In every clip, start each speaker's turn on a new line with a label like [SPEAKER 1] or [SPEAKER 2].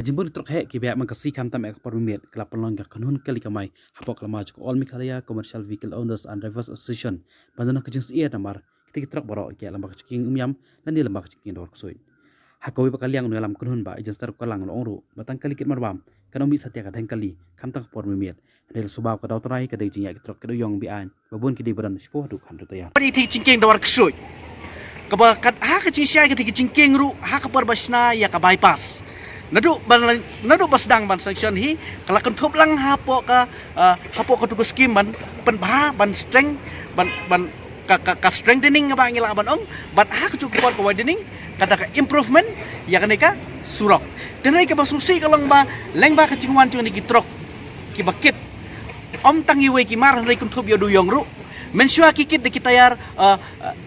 [SPEAKER 1] Jimbur truk hek ki biak mangkasi kam tam ek permit kelap pelong ka kanun kali kamai hapok lama juk all mikhalaya commercial vehicle owners and drivers association bandana kajing sia namar kita truk borok ki lambak ciking umyam dan di lambak ciking dor kusoi hakawi bakaliang nu alam kanun ba ijan star kalang no ongru batang kali kit marbam kanomi satya ka kali kam tak permit del subab ka dautrai ka dei jinya ki truk ka yong bi an babun ki di badan spo du kan rutaya
[SPEAKER 2] Pari ti cingking dawar kusoi. Kaba kat ha ka cingsya ka ti cingking ru ha ka perbasna ya ka bypass. Nadu basdang ban sanction hi kala kan thop lang hapo ka tuku scheme ban ban strength ban ka strengthening ba ngila ban ong ban ha ka cukup ka widening kata ka improvement ya kan ka surok. Tenai ka basungsi kalang ba leng ba ka cingwan ni gitrok ki bakit om tangi we ki mar rai kun thop yo du yong ru mensua kikit de kitayar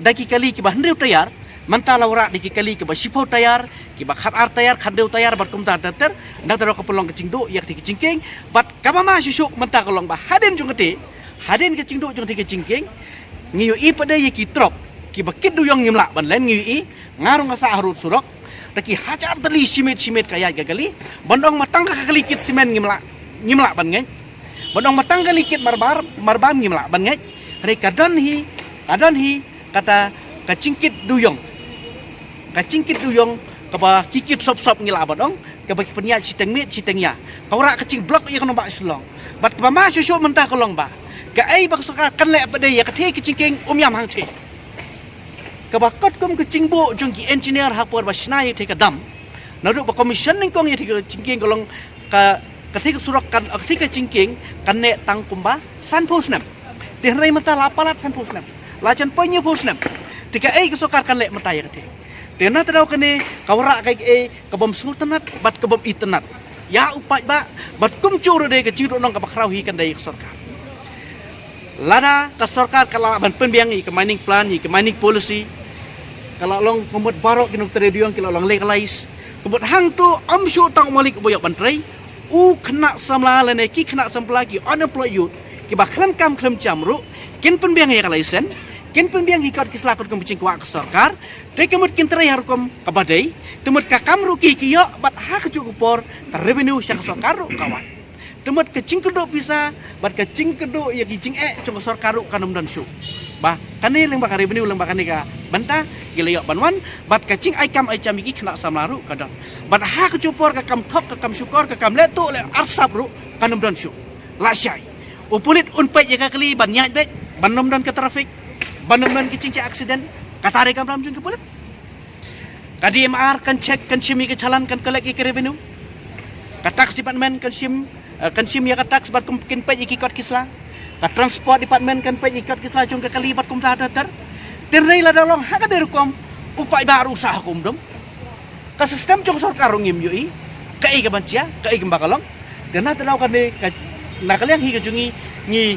[SPEAKER 2] daki kali ki ba hendriu tayar manta laura de kali ki ba sipau tayar ki ba khat ar tayar khandeu tayar bat kum ta ter ndak taro ka pelong kecing do yak ti kecingking bat kabama susuk manta kolong ba haden jung kete haden kecing do jung ti kecingking ngiu i pada ye ki trok ki ba kit du yong ngimla ban len ngiu i ngarung asa harut surok taki hajar teli simit kaya gagali bandong matang ka kali kit simen ngimla ban ngai bandong matang kali kit marbam ngimla ban ngai re kadon hi kata kacingkit duyong kaba kikit sop ngila badong kaba penya citeng ya kawra kacing blok ya kono ba sulong bat kaba ma susu mentah kolong ba ka ai bak suka kan le pada ya kathe kicingking umyam hang the kaba kot kum kacing bo jungki engineer hapor ba snai the ka dam nadu ba commissioning kong ya the kicingking kolong ka kathe surak kan kathe kicingking kan ne tang kumba san posnam Tihrai mata lapalat san pusnam. Lacan poinnya pusnam. Tika kesokar kan lek mata ya kete. Tena tadau kene kawra kai kabom sungut tenat bat kabom itenat. Ya upai ba bat kum curu de keciro nong kabakrau hi kan dai kesokar. Lada kesokar kala ban penbiangi ke mining plan ke mining policy. Kalau long membuat barok kinuk terediong kalau long legalize. Kebut hang tu amsyu tang malik boyak bantrai. Kena samla leneki kena samplagi unemployed youth. Kiba klam kam klam camru kin penbiang ya kalaisen kin penbiang ikut kislakut kum bicing kwa kesarkar te kemut kin terai harukum kabadai temut ka kamru ki kiyo bat ha kecukupor ter revenue yang kesarkaru kawan temut kecing kedo bisa bat kecing kedo ya kicing cung kesarkaru kanum dan su bah kane leng bakar revenue leng bakane ka banta gilayok banwan bat kecing ai cam iki kena samlaru kadang bat ha kecupor ka kam thok ka kam syukor ka kam letu le arsap ru kanum dan su lasyai upulit unpai jaga kali banyak baik banom dan ke trafik banom dan ke cincin aksiden katare kam ramjung ke pulit kadi MR kan cek kan simi ke calan kan collect ke revenue ka tax department kan sim ya ka tax bat kin pai ikot kisla ka transport department kan pai ikot kisla jung ke kali bat kum ta ter tenrei la dolong ha ka derukom upai baru usaha kum dom ka sistem jung sarkar ngim yui ka ka bancia ka bakalong dan na tanaw kan nakaliang hi kajungi ni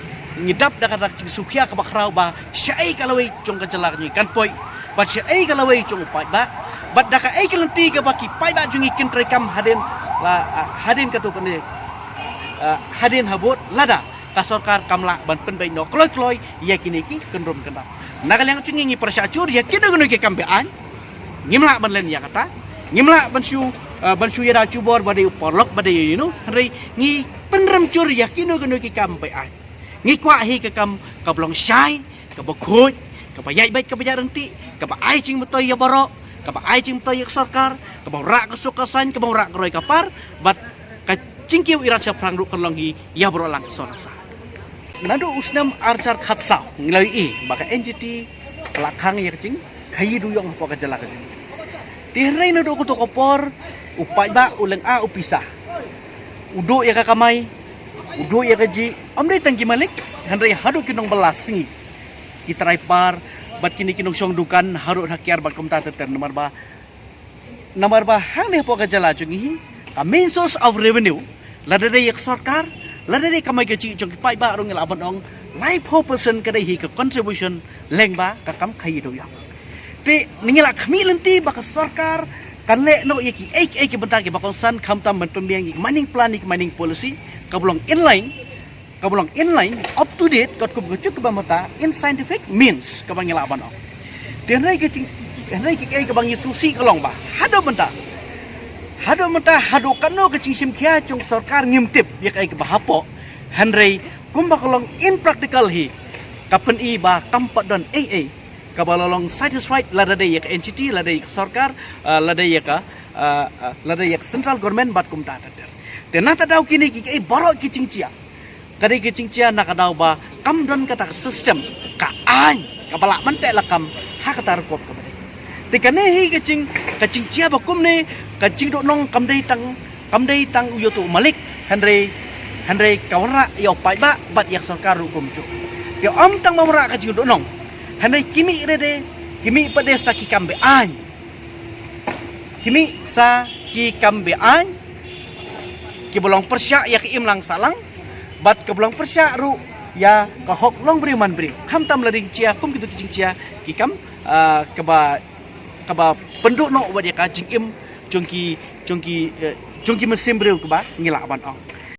[SPEAKER 2] dap dakat cing sukia ka bakrau ba syai kalawai jong ka jalak ni kan poi ba syai kalawai jong upai ba bat daka ai kelanti ka baki pai ba jungi kin rekam hadin ka tu kan hadin habot lada ka sarkar kamla ban penbai no kloi ya kini ki kendrom kendap nakaliang cungi ni persacur ya kida gunu ke kambean ngimla ban len ya kata ngimla bansu ya da cubor badai uporlok badai you know hari ngi penrem cur yakino geno ki kampai ai ngi kwa hi ke kam kablong syai ka bakut ka bayai baik ka bajarenti ka ba ai cing metoy ya borok ka ba ai cing metoy ya sarkar ka ba rak ka sukasan ka ba rak roy kapar bat ka cingkiu irat sa prang ru kelongi ya borok lang sorasa nadu usnam arcar khatsa ngilai i baka NGT lakhang ya cing kayi duyong po ka jala ka tihrai nadu ko to kopor upai ba uleng a upisah udo ya kakamai udo ya gaji amre tangki malik handai hadu kinong belasing kitrai par bat kini kinong song dukan haru hakiar bat kum ta ter nomor ba hang ne po ka jala jungi ka main source of revenue ladade yak sarkar ladade kamai gaji jong pai ba rong laban ong 9% kadai hi ka contribution leng ba ka kam khai do ya te ningila khami lenti ba ka sarkar kan le no yaki ek bentar ke bakosan kamtam bentumbiang mining plan mining policy kablong inline up to date kot ko gucuk ba mata in scientific means kabang laban ok tenrai ke cing henrai ke bang susi kalong ba hado bentar hado mata hado kano kecing simkia cung sarkar ngimtip ya kai ke bahapo hanrei kumba kolong in practical hi kapen i ba kampat don kabalolong satisfied lada ya ke entity lada ya ke sarkar lada ya ke central government bat kum ta ter tenata dau kini ki ai borok kicing cia kadai kicing cia nak dau ba kam don kata system ka an kabala mentek lakam ha kata rekop ka badai tikane hi kicing cia bakum ne kacing dok nong kamdai tang uyo tu malik Henry kawara yo pai ba bat yak sarkar hukum cu ke om tang mamra kacing dok nong Henry kimi rede kimi pada saki kambe an kimi sa ki kambe an ki bolong persya ya ki imlang salang bat ke bolong persya ru ya ka hok long beri man beri kam tam lading cia kum kitu kicing cia ki kam kaba penduk no wat ya ka jing im jongki mesim breu ke ba ngilak ban ong